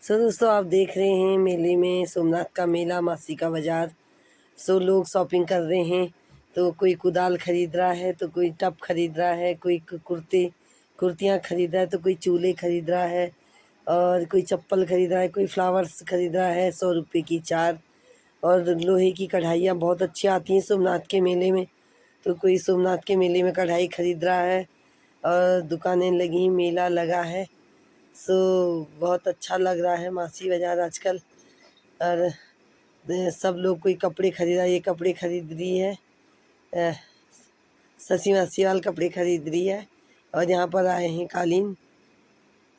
सो दोस्तों आप देख रहे हैं मेले में सोमनाथ का मेला, मासी का बाज़ार। सो लोग शॉपिंग कर रहे हैं, तो कोई कुदाल खरीद रहा है, तो कोई टब खरीद रहा है, कोई कुर्तियाँ खरीद रहा है, तो कोई चूल्हे खरीद रहा है, और कोई चप्पल खरीद रहा है, कोई फ्लावर्स खरीद रहा है 100 रुपये की 4। और लोहे की कढ़ाइयाँ बहुत अच्छी आती हैं सोमनाथ के मेले में, तो कोई सोमनाथ के मेले में कढ़ाई खरीद रहा है और दुकानें लगी, मेला लगा है। सो बहुत अच्छा लग रहा है मासी बाज़ार आजकल। और सब लोग कोई कपड़े खरीदा, ये कपड़े खरीद रही है, ससी मासी वाल कपड़े खरीद रही है। और यहाँ पर आए हैं कालीन,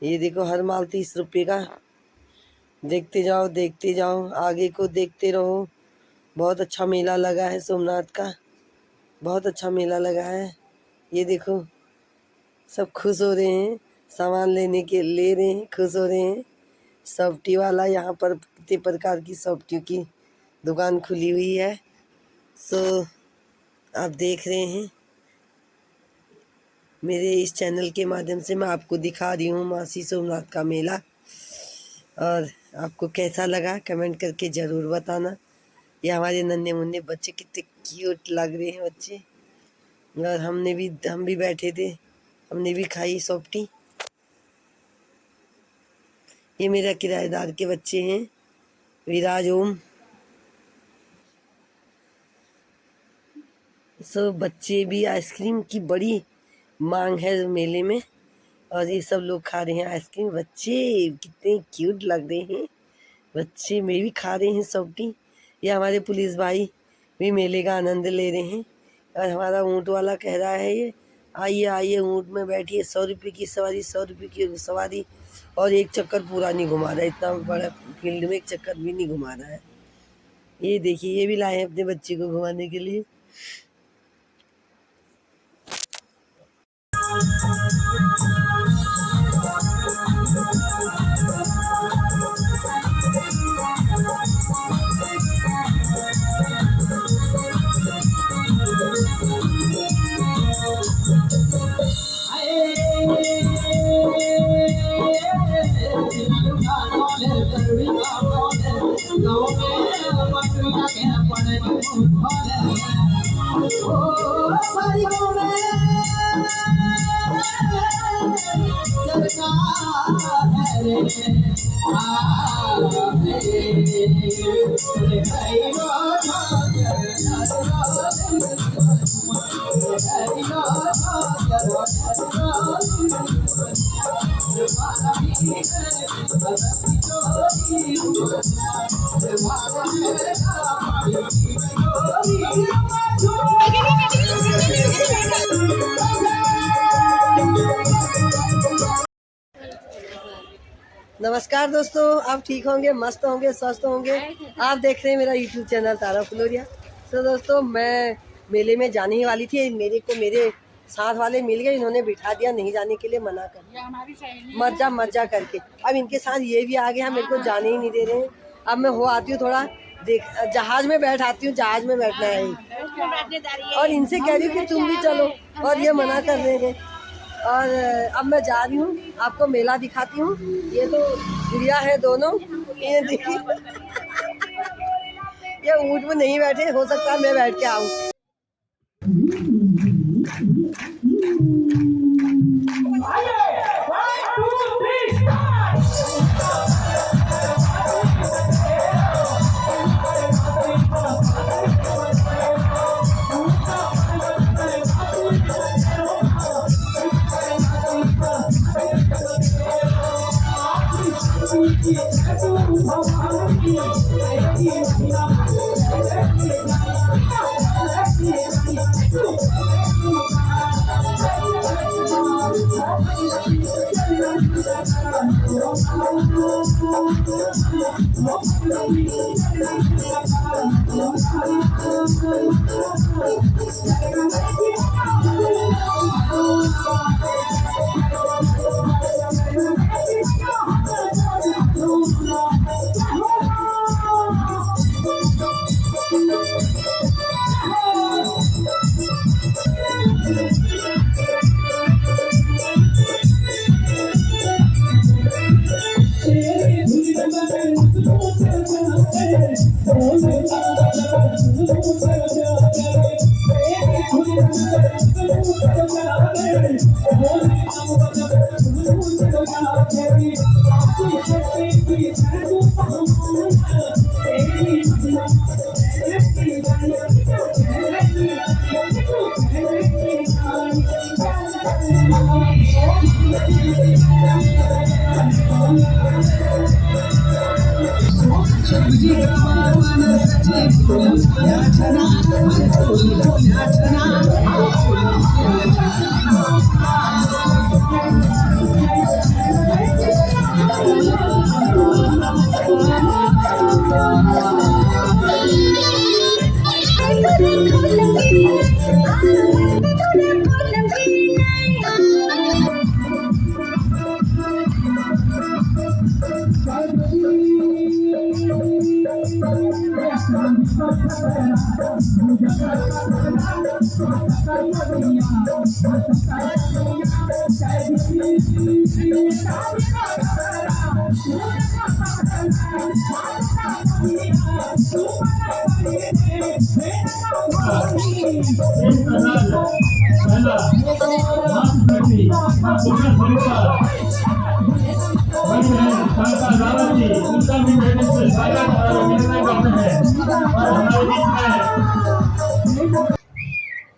ये देखो हर माल 30 रुपये का। देखते जाओ, आगे को देखते रहो। बहुत अच्छा मेला लगा है सोमनाथ का, बहुत अच्छा मेला लगा है। ये देखो सब खुश हो रहे हैं, सामान ले रहे हैं, खुश हो रहे हैं। सॉफ्टी वाला यहाँ पर कितने प्रकार की सॉफ्टियों की दुकान खुली हुई है। सो आप देख रहे हैं, मेरे इस चैनल के माध्यम से मैं आपको दिखा रही हूँ मासी सोमनाथ का मेला। और आपको कैसा लगा कमेंट करके ज़रूर बताना। ये हमारे नन्हे मुन्ने बच्चे कितने क्यूट लग रहे हैं बच्चे। और हम भी बैठे थे, हमने भी खाई सॉफ्टी। ये मेरा किराएदार के बच्चे हैं, विराज ओम। सो बच्चे भी, आइसक्रीम की बड़ी मांग है मेले में, और ये सब लोग खा रहे हैं आइसक्रीम। बच्चे कितने क्यूट लग रहे हैं बच्चे, मैं भी खा रहे हैं सॉफ्टी। ये हमारे पुलिस भाई भी मेले का आनंद ले रहे हैं। और हमारा ऊँट वाला कह रहा है, ये आइए ऊँट में बैठिए, 100 रुपये की सवारी, 100 रुपये की सवारी। और एक चक्कर पूरा नहीं घुमा रहा है, इतना बड़ा फील्ड में एक चक्कर भी नहीं घुमा रहा है। ये देखिए, ये भी लाए हैं अपने बच्चे को घुमाने के लिए। नमस्कार दोस्तों, आप ठीक होंगे, मस्त होंगे, स्वस्थ होंगे। आप देख रहे हैं मेरा यूट्यूब चैनल तारा फुलोरिया। तो दोस्तों मैं मेले में जाने ही वाली थी, मेरे साथ वाले मिल गए, इन्होंने बिठा दिया, नहीं जाने के लिए मना कर, मत जा करके। अब इनके साथ ये भी आ गया, मेरे को जाने ही नहीं दे रहे हैं। अब मैं आती हूँ थोड़ा जहाज में बैठ आती हूँ, जहाज में बैठना है। और इनसे कह रही हूँ कि तुम भी चलो, और ये मना कर रहे हैं। और अब मैं जा रही हूँ, आपको मेला दिखाती हूँ। ये तो गुड़िया है दोनों, ये देखिए, ये ऊँट में नहीं बैठे, हो सकता है मैं बैठ के आऊँ।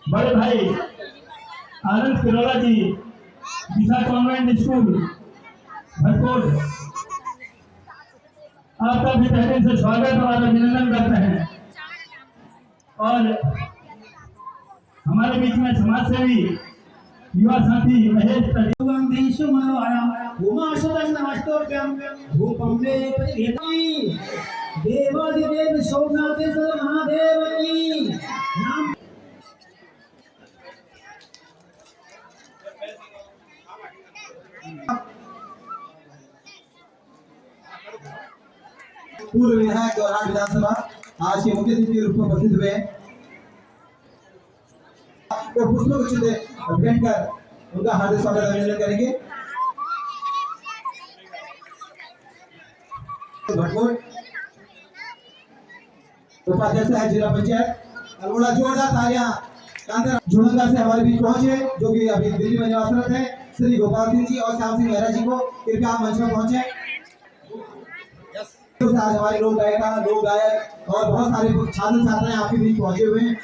बड़े भाई आनंद किरोला जी दिशा कॉन्वेंट स्कूल भरतपुर, आपका भी तहे से स्वागत और अभिनंदन करते हैं। और हमारे बीच में समाज सेवी युवा साथी महेश देवादिदेव सोमनाथेश्वर महादेव की नाम पूर्व विधायक और विधानसभा आज के मुख्य अतिथि के रूप में उपस्थित हुए तो पुष्पों को भेंट कर उनका हार्दिक स्वागत अभिनंदन करेंगे। भटकोट उपाध्यक्ष है जिला पंचायत अल्मोड़ा, जोरदार तालियां झुड़ंगा से हमारे बीच पहुंचे जो कि अभी दिल्ली में निवासरत है श्री गोपाल सिंह जी और श्याम सिंह मेहरा जी को कृपया मंच में पहुंचे। आज हमारे लोक गायक और बहुत सारे छात्र छात्राएं आपके बीच पहुंचे हुए हैं।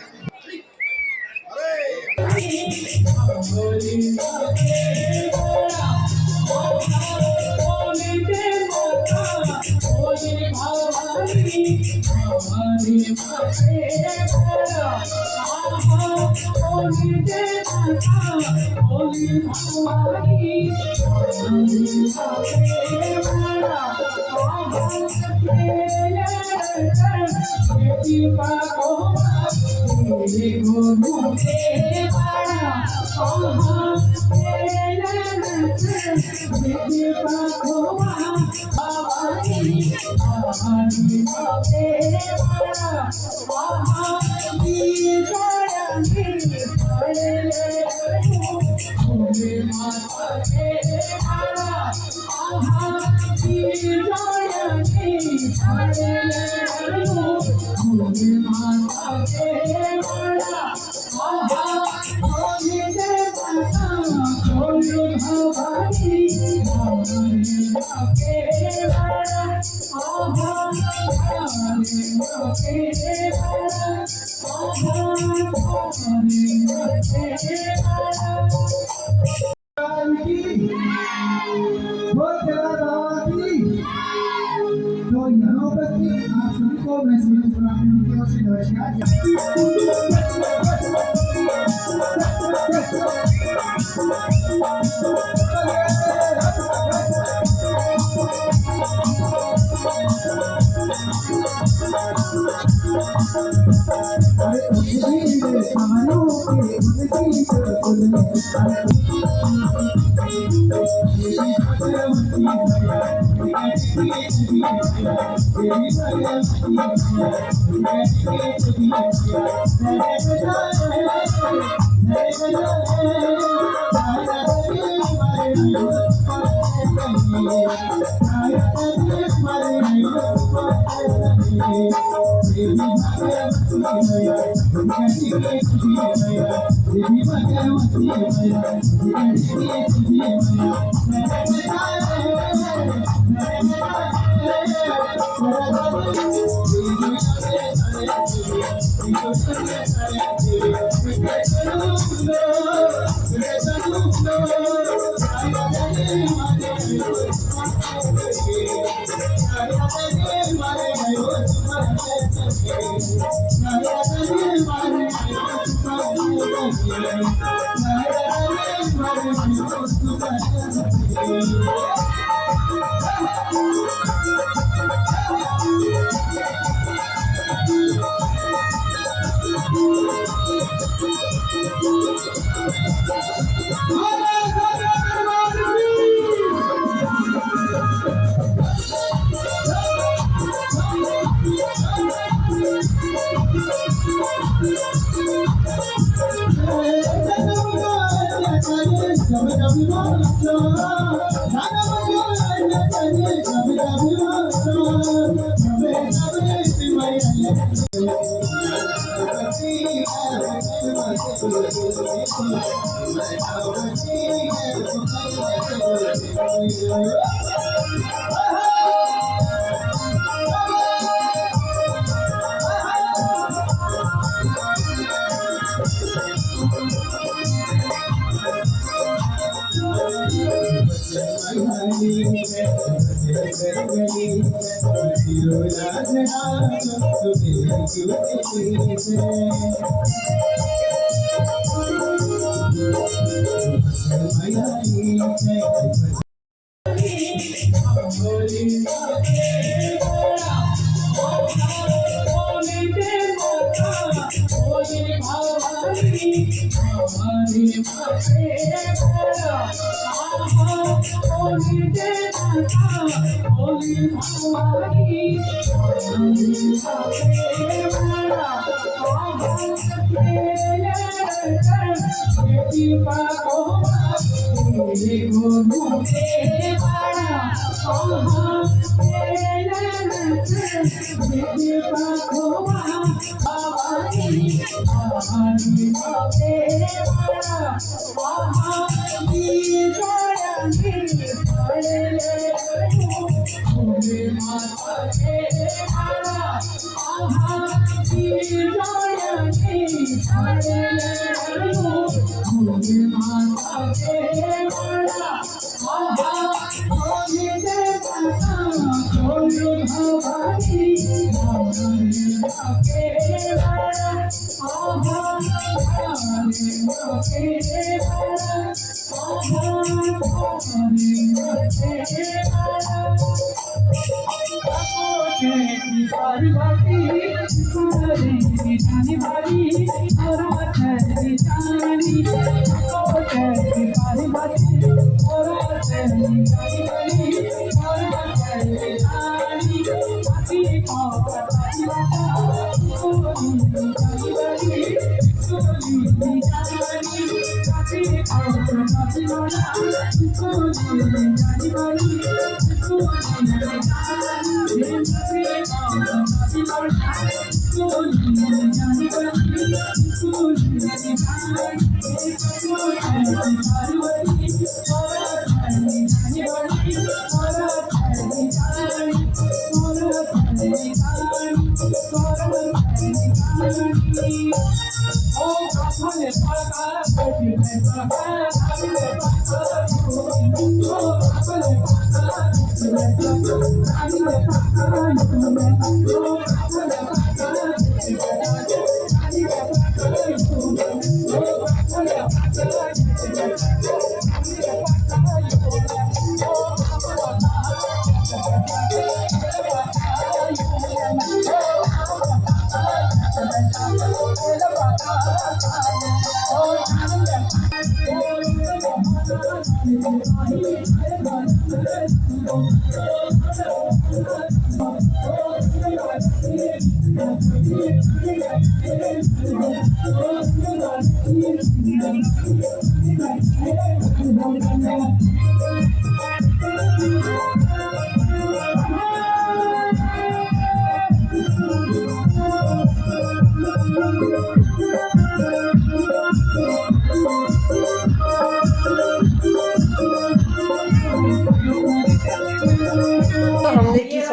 तो यहाँ उपस्थित आप सभी को मैं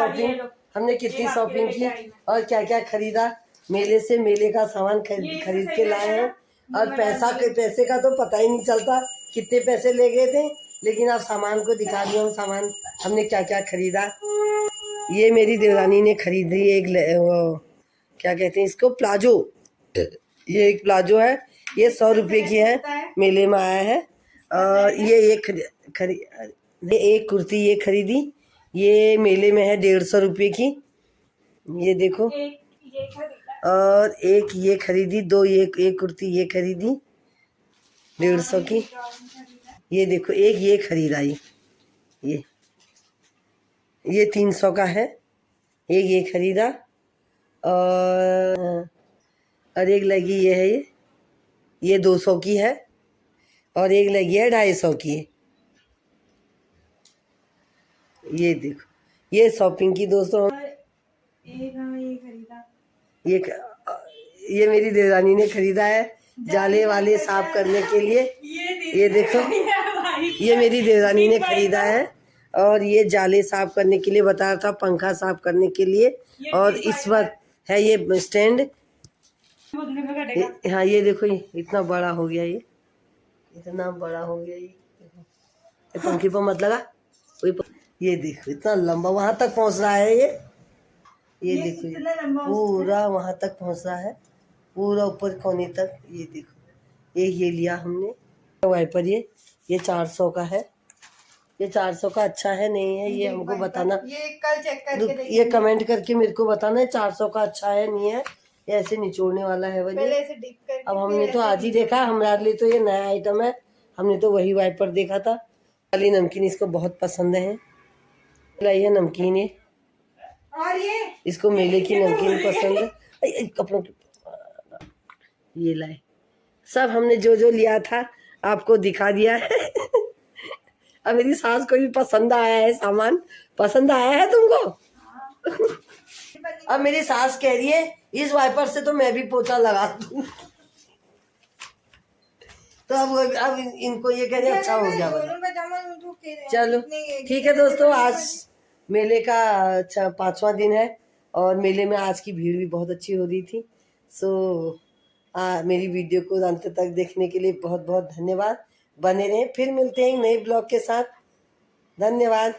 शॉपिंग, हमने कितनी शॉपिंग की और क्या क्या खरीदा। मेले से मेले का सामान खरीद के लाए हैं। और पैसे का तो पता ही नहीं चलता कितने पैसे ले गए थे, लेकिन आप सामान को दिखा दिया हूँ, सामान हमने क्या क्या खरीदा। ये मेरी देवरानी ने खरीदी एक क्या कहते हैं इसको, प्लाजो। ये एक प्लाजो है, ये 100 रुपये की है, मेले में आया है। और ये एक कुर्ती ये खरीदी, ये मेले में है 150 रुपये की, ये देखो। और एक ये खरीदी, दो एक कुर्ती ये खरीदी 150 की, ये देखो। एक ये खरीदा, ये 300 का है। एक ये खरीदा और एक लगी ये है, ये 200 की है। और एक लगी है 250 की। ये देखो, ये शॉपिंग की दोस्तों। ये मेरी देवरानी ने खरीदा है जाले वाले साफ करने के लिए। ये देखो, ये मेरी देवरानी ने खरीदा है और ये जाले साफ करने के लिए बताया था, पंखा साफ करने के लिए। और इस वक्त है ये स्टैंड। हाँ ये देखो, ये इतना बड़ा हो गया, ये इतना बड़ा हो गया। ये पंखे पर मत लगा, ये देखो इतना लंबा वहां तक पहुंच रहा है। ये देखो, ये पूरा वहां तक पहुंच रहा है, पूरा ऊपर कोने तक। ये देखो, ये लिया हमने वाइपर। ये 400 का है। ये 400 का अच्छा है नहीं है, ये हमको बताना, ये कल चेक करके ये कमेंट करके मेरे को बताना है 400 का अच्छा है नहीं है। ये ऐसे निचोड़ने वाला है पहले ऐसे डिप करके। अब हमने तो आज ही देखा, हमारे लिए तो ये नया आइटम है, हमने तो वही वाइपर देखा था। वाली नमकीन इसको बहुत पसंद है, लाई है नमकीन ये। और ये इसको मेले की नमकीन पसंद है। कपड़ों की ये लाए, सब हमने जो जो लिया था आपको दिखा दिया है। अब मेरी सास को भी पसंद आया है सामान, पसंद आया है तुमको? अब मेरी सास कह रही है इस वाइपर से तो मैं भी पोछा लगा दूं। तो अब इनको ये कह रहे अच्छा हो गया बोला। चलो ठीक है दोस्तों, आज मेले का 5वां दिन है और मेले में आज की भीड़ भी बहुत अच्छी हो रही थी। सो मेरी वीडियो को अंत तक देखने के लिए बहुत बहुत धन्यवाद। बने रहें, फिर मिलते हैं नए ब्लॉग के साथ। धन्यवाद।